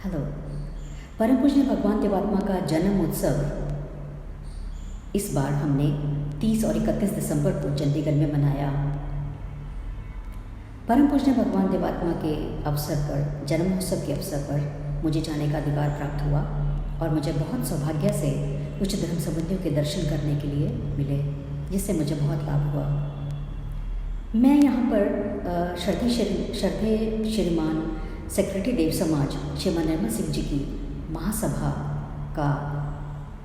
Hello. परम पूज्य भगवान देवात्मा का जन्म उत्सव इस बार हमने 30 और 31 दिसंबर को चंडीगढ़ में मनाया। परम पूज्य भगवान देवात्मा के अवसर पर, जन्मोत्सव के अवसर पर मुझे जाने का अधिकार प्राप्त हुआ और मुझे बहुत सौभाग्य से उच्च धर्म संबंधियों के दर्शन करने के लिए मिले, जिससे मुझे बहुत लाभ हुआ। मैं यहाँ पर श्रद्धेय श्रीमान सेक्रेटरी देव समाज श्रीमान निर्मल सिंह जी की महासभा का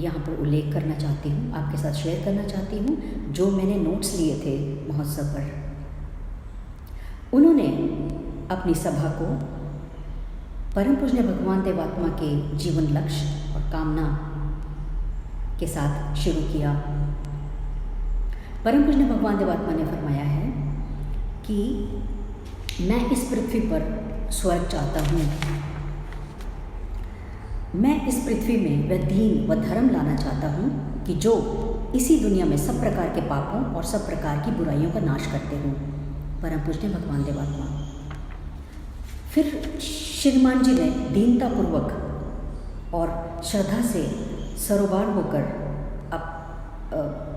यहाँ पर उल्लेख करना चाहती हूँ, आपके साथ शेयर करना चाहती हूँ, जो मैंने नोट्स लिए थे महोत्सव पर। उन्होंने अपनी सभा को परम पूज्य भगवान देवात्मा के जीवन लक्ष्य और कामना के साथ शुरू किया। परम पूज्य भगवान देवात्मा ने फरमाया है कि मैं इस पृथ्वी पर स्वर्ग चाहता हूँ। मैं इस पृथ्वी में वह दीन व धर्म लाना चाहता हूँ कि जो इसी दुनिया में सब प्रकार के पापों और सब प्रकार की बुराइयों का नाश करते हों। परम पूज्य भगवान देवात्मा। फिर श्रीमान जी ने दीनतापूर्वक और श्रद्धा से सरोबार होकर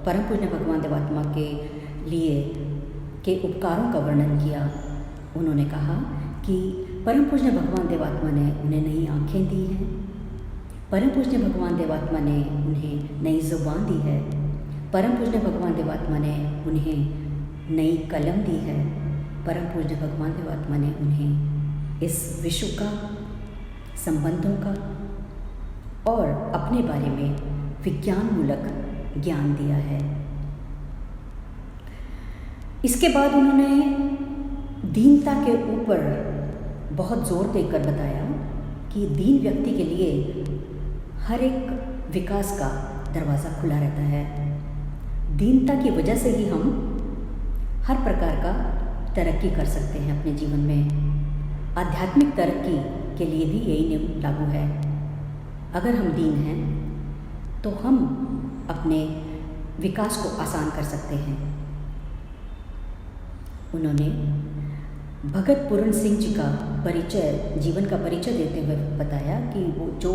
परम पूज्य भगवान देवात्मा के लिए के उपकारों का वर्णन किया। उन्होंने कहा कि परम पूज्य भगवान देवात्मा ने उन्हें नई आँखें दी हैं, परम पूज्य भगवान देवात्मा ने उन्हें नई ज़ुबान दी है, परम पूज्य भगवान देवात्मा ने उन्हें नई कलम दी है, परम पूज्य भगवान देवात्मा ने उन्हें इस विश्व का, संबंधों का और अपने बारे में विज्ञानमूलक ज्ञान दिया है। इसके बाद उन्होंने दीनता के ऊपर बहुत जोर देकर बताया कि दीन व्यक्ति के लिए हर एक विकास का दरवाज़ा खुला रहता है। दीनता की वजह से ही हम हर प्रकार का तरक्की कर सकते हैं अपने जीवन में। आध्यात्मिक तरक्की के लिए भी यही नियम लागू है। अगर हम दीन हैं तो हम अपने विकास को आसान कर सकते हैं। उन्होंने भगत पूर्ण सिंह जी का परिचय, जीवन का परिचय देते हुए बताया कि वो जो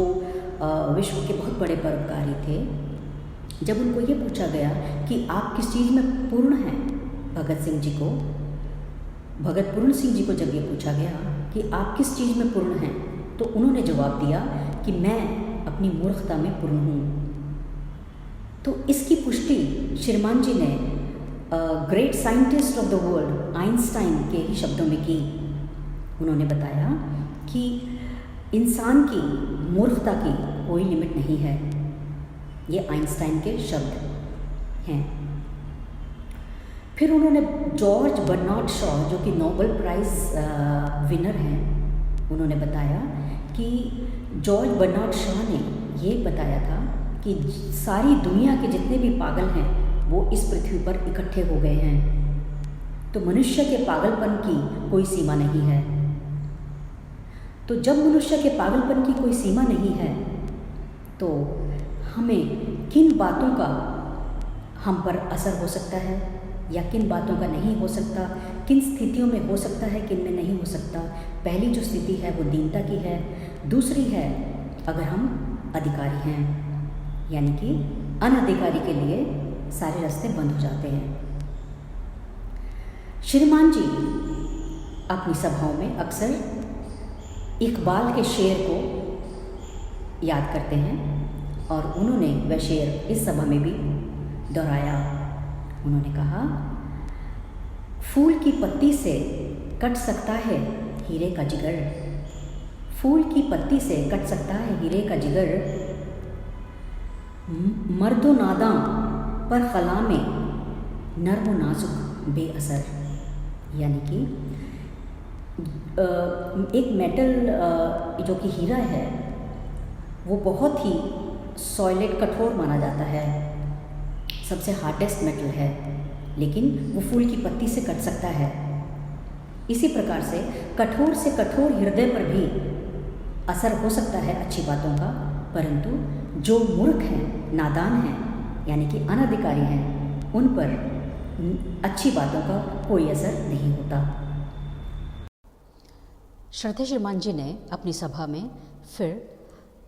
विश्व के बहुत बड़े परोपकारी थे। जब उनको ये पूछा गया कि आप किस चीज़ में पूर्ण हैं, भगत पूर्ण सिंह जी को जब ये पूछा गया कि आप किस चीज़ में पूर्ण हैं, तो उन्होंने जवाब दिया कि मैं अपनी मूर्खता में पूर्ण हूँ। तो इसकी पुष्टि श्रीमान जी ने great scientist of the world Einstein के ही शब्दों में की। उन्होंने बताया कि इंसान की मूर्खता की कोई लिमिट नहीं है। ये आइंस्टाइन के शब्द हैं। फिर उन्होंने जॉर्ज बर्नार्ड शॉ, जो कि नोबेल प्राइज़ विनर हैं, उन्होंने बताया कि जॉर्ज बर्नार्ड शॉ ने ये बताया था कि सारी दुनिया के जितने भी पागल हैं वो इस पृथ्वी पर इकट्ठे हो गए हैं। तो मनुष्य के पागलपन की कोई सीमा नहीं है। तो जब मनुष्य के पागलपन की कोई सीमा नहीं है तो हमें किन बातों का हम पर असर हो सकता है या किन बातों का नहीं हो सकता, किन स्थितियों में हो सकता है, किन में नहीं हो सकता। पहली जो स्थिति है वो दीनता की है। दूसरी है अगर हम अधिकारी हैं, यानी कि अनधिकारी के लिए सारे रास्ते बंद हो जाते हैं। श्रीमान जी अपनी सभाओं में अक्सर इकबाल के शेर को याद करते हैं और उन्होंने वह शेर इस सभा में भी दोहराया। उन्होंने कहा, फूल की पत्ती से कट सकता है हीरे का जिगर, फूल की पत्ती से कट सकता है हीरे का जिगर, मर्दो नादां पर खला में नर्म नाजुक बेअसर। यानी कि एक मेटल जो कि हीरा है वो बहुत ही सॉलिड, कठोर माना जाता है, सबसे हार्डेस्ट मेटल है, लेकिन वो फूल की पत्ती से कट सकता है। इसी प्रकार से कठोर हृदय पर भी असर हो सकता है अच्छी बातों का, परंतु जो मूर्ख हैं, नादान हैं, यानी कि अनधिकारी हैं, उन पर अच्छी बातों का कोई असर नहीं होता। श्रद्धेय श्रीमान जी ने अपनी सभा में फिर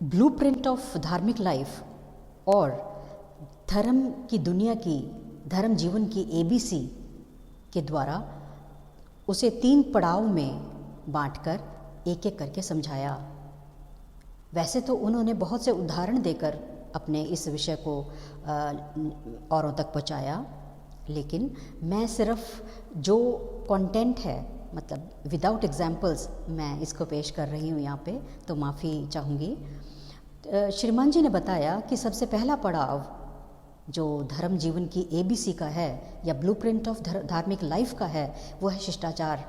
ब्लूप्रिंट ऑफ धार्मिक लाइफ और धर्म की दुनिया की, धर्म जीवन की ABC के द्वारा उसे 3 पड़ाव में बांटकर एक एक करके समझाया। वैसे तो उन्होंने बहुत से उदाहरण देकर अपने इस विषय को औरों तक पहुंचाया, लेकिन मैं सिर्फ जो कंटेंट है, मतलब विदाउट एग्जाम्पल्स मैं इसको पेश कर रही हूँ यहाँ पे, तो माफ़ी चाहूँगी। श्रीमान जी ने बताया कि सबसे पहला पड़ाव जो धर्म जीवन की ABC का है या ब्लूप्रिंट ऑफ धार्मिक लाइफ का है, वो है शिष्टाचार।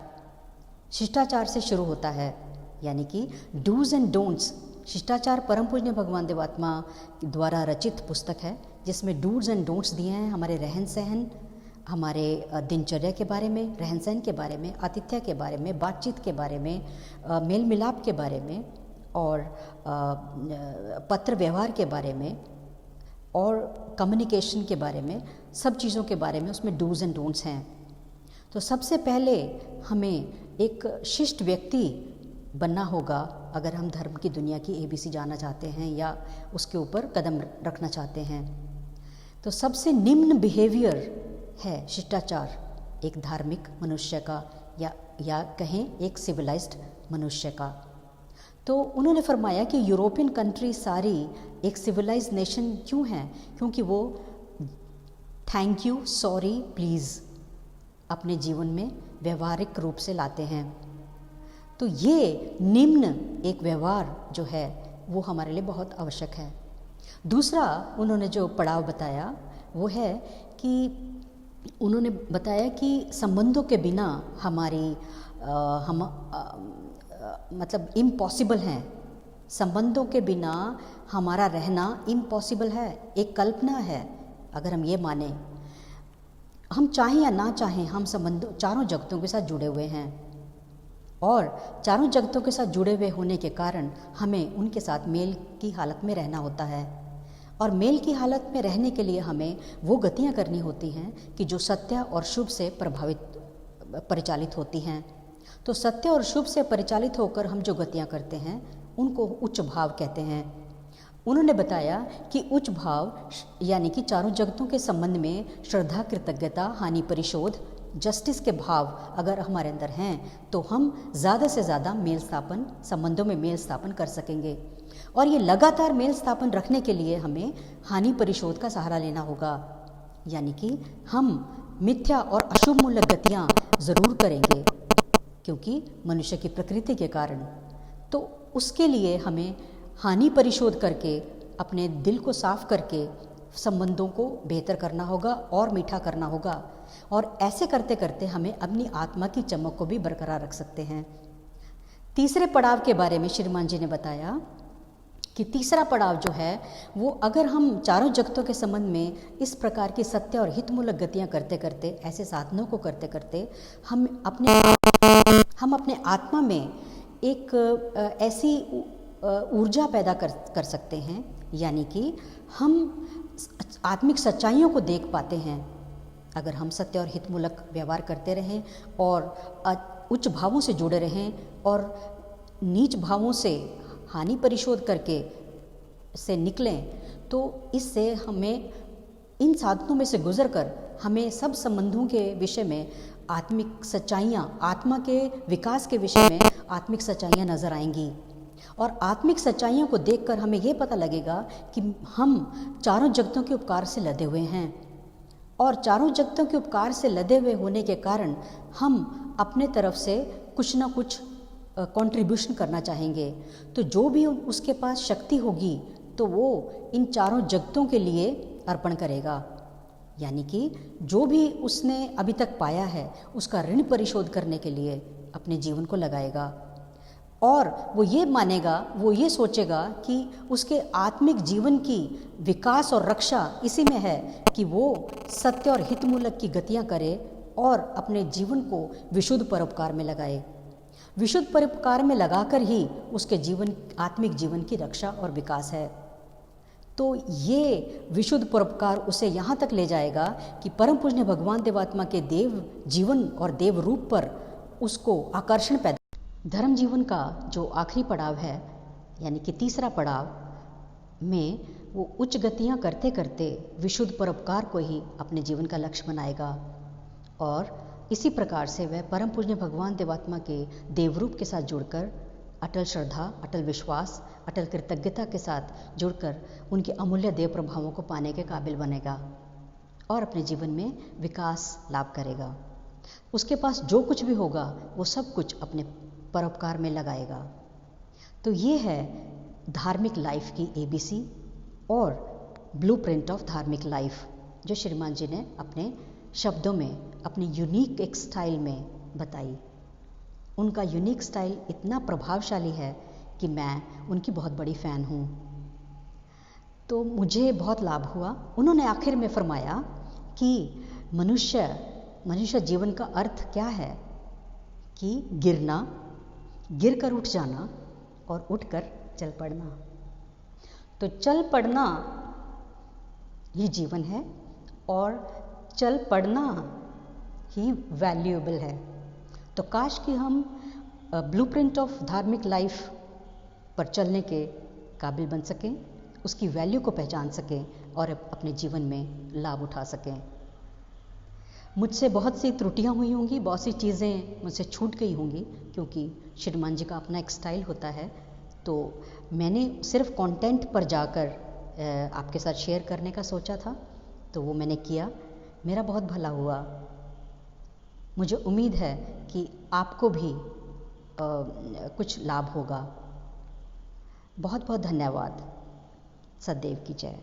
शिष्टाचार से शुरू होता है, यानी कि डूज एंड डोंट्स। शिष्टाचार परम पूज्य भगवान देवात्मा द्वारा रचित पुस्तक है, जिसमें डूज एंड डोंट्स दिए हैं हमारे रहन सहन, हमारे दिनचर्या के बारे में, रहन सहन के बारे में, आतिथ्य के बारे में, बातचीत के बारे में, मेल मिलाप के बारे में, और पत्र व्यवहार के बारे में, और कम्युनिकेशन के बारे में, सब चीज़ों के बारे में उसमें डूज एंड डोंट्स हैं। तो सबसे पहले हमें एक शिष्ट व्यक्ति बनना होगा अगर हम धर्म की दुनिया की ABC जानना चाहते हैं या उसके ऊपर कदम रखना चाहते हैं। तो सबसे निम्न बिहेवियर है शिष्टाचार एक धार्मिक मनुष्य का, या कहें एक सिविलाइज्ड मनुष्य का। तो उन्होंने फरमाया कि यूरोपियन कंट्री सारी एक सिविलाइज्ड नेशन क्यों हैं? क्योंकि वो थैंक यू, सॉरी, प्लीज़ अपने जीवन में व्यवहारिक रूप से लाते हैं। तो ये निम्न एक व्यवहार जो है वो हमारे लिए बहुत आवश्यक है। दूसरा उन्होंने जो पड़ाव बताया वो है कि उन्होंने बताया कि संबंधों के बिना हमारी मतलब इम्पॉसिबल हैं। संबंधों के बिना हमारा रहना इम्पॉसिबल है, एक कल्पना है। अगर हम ये माने, हम चाहें या ना चाहें, हम संबंधों चारों जगतों के साथ जुड़े हुए हैं, और चारों जगतों के साथ जुड़े हुए होने के कारण हमें उनके साथ मेल की हालत में रहना होता है। और मेल की हालत में रहने के लिए हमें वो गतियाँ करनी होती हैं कि जो सत्य और शुभ से परिचालित होती हैं। तो सत्य और शुभ से परिचालित होकर हम जो गतियाँ करते हैं उनको उच्च भाव कहते हैं। उन्होंने बताया कि उच्च भाव यानी कि चारों जगतों के संबंध में श्रद्धा, कृतज्ञता, हानि परिशोध, जस्टिस के भाव अगर हमारे अंदर हैं तो हम ज़्यादा से ज़्यादा मेल स्थापन, संबंधों में मेल स्थापन कर सकेंगे। और ये लगातार मेल स्थापन रखने के लिए हमें हानि परिशोध का सहारा लेना होगा, यानी कि हम मिथ्या और अशुभ मूलक गतियाँ ज़रूर करेंगे क्योंकि मनुष्य की प्रकृति के कारण। तो उसके लिए हमें हानि परिशोध करके, अपने दिल को साफ करके संबंधों को बेहतर करना होगा और मीठा करना होगा। और ऐसे करते करते हमें अपनी आत्मा की चमक को भी बरकरार रख सकते हैं। तीसरे पड़ाव के बारे में श्रीमान जी ने बताया कि तीसरा पड़ाव जो है वो, अगर हम चारों जगतों के संबंध में इस प्रकार की सत्य और हितमूलक गतियाँ करते करते, ऐसे साधनों को करते करते हम अपने आत्मा में एक ऐसी ऊर्जा पैदा कर सकते हैं, यानी कि हम आत्मिक सच्चाइयों को देख पाते हैं। अगर हम सत्य और हितमूलक व्यवहार करते रहें और उच्च भावों से जुड़े रहें और नीच भावों से हानि परिशोध करके से निकलें, तो इससे हमें इन साधनों में से गुजरकर हमें सब संबंधों के विषय में आत्मिक सच्चाइयाँ, आत्मा के विकास के विषय में आत्मिक सच्चाइयाँ नज़र आएंगी। और आत्मिक सच्चाइयों को देखकर हमें ये पता लगेगा कि हम चारों जगतों के उपकार से लदे हुए हैं, और चारों जगतों के उपकार से लदे हुए होने के कारण हम अपने तरफ से कुछ ना कुछ कंट्रीब्यूशन करना चाहेंगे। तो जो भी उसके पास शक्ति होगी तो वो इन चारों जगतों के लिए अर्पण करेगा, यानी कि जो भी उसने अभी तक पाया है उसका ऋण परिशोध करने के लिए अपने जीवन को लगाएगा। और वो ये मानेगा, वो ये सोचेगा कि उसके आत्मिक जीवन की विकास और रक्षा इसी में है कि वो सत्य और हितमूलक की गतियाँ करे और अपने जीवन को विशुद्ध परोपकार में लगाए। विशुद्ध परोपकार में लगाकर ही उसके जीवन, आत्मिक जीवन की रक्षा और विकास है। तो ये विशुद्ध परोपकार उसे यहाँ तक ले जाएगा कि परम पूज्य भगवान देवात्मा के देव जीवन और देव रूप पर उसको आकर्षण पैदा। धर्म जीवन का जो आखिरी पड़ाव है, यानी कि तीसरा पड़ाव में वो उच्च गतियाँ करते करते विशुद्ध परोपकार को ही अपने जीवन का लक्ष्य बनाएगा और इसी प्रकार से वह परम पूज्य भगवान देवात्मा के देवरूप के साथ जुड़कर अटल श्रद्धा, अटल विश्वास, अटल कृतज्ञता के साथ जुड़कर उनके अमूल्य देव प्रभावों को पाने के काबिल बनेगा और अपने जीवन में विकास लाभ करेगा। उसके पास जो कुछ भी होगा वो सब कुछ अपने परोपकार में लगाएगा। तो ये है धार्मिक लाइफ की ABC और ब्लूप्रिंट ऑफ धार्मिक लाइफ, जो श्रीमान जी ने अपने शब्दों में अपनी यूनिक एक स्टाइल में बताई। उनका यूनिक स्टाइल इतना प्रभावशाली है कि मैं उनकी बहुत बड़ी फ़ैन हूँ। तो मुझे बहुत लाभ हुआ। उन्होंने आखिर में फरमाया कि मनुष्य जीवन का अर्थ क्या है कि गिरना, गिर कर उठ जाना और उठकर चल पड़ना। तो चल पड़ना ही जीवन है और चल पड़ना ही वैल्यूएबल है। तो काश कि हम ब्लूप्रिंट ऑफ धार्मिक लाइफ पर चलने के काबिल बन सकें, उसकी वैल्यू को पहचान सकें और अपने जीवन में लाभ उठा सकें। मुझसे बहुत सी त्रुटियां हुई होंगी, बहुत सी चीज़ें मुझसे छूट गई होंगी, क्योंकि श्रीमान जी का अपना एक स्टाइल होता है। तो मैंने सिर्फ कंटेंट पर जाकर आपके साथ शेयर करने का सोचा था, तो वो मैंने किया। मेरा बहुत भला हुआ। मुझे उम्मीद है कि आपको भी कुछ लाभ होगा। बहुत बहुत धन्यवाद। सदैव की जय।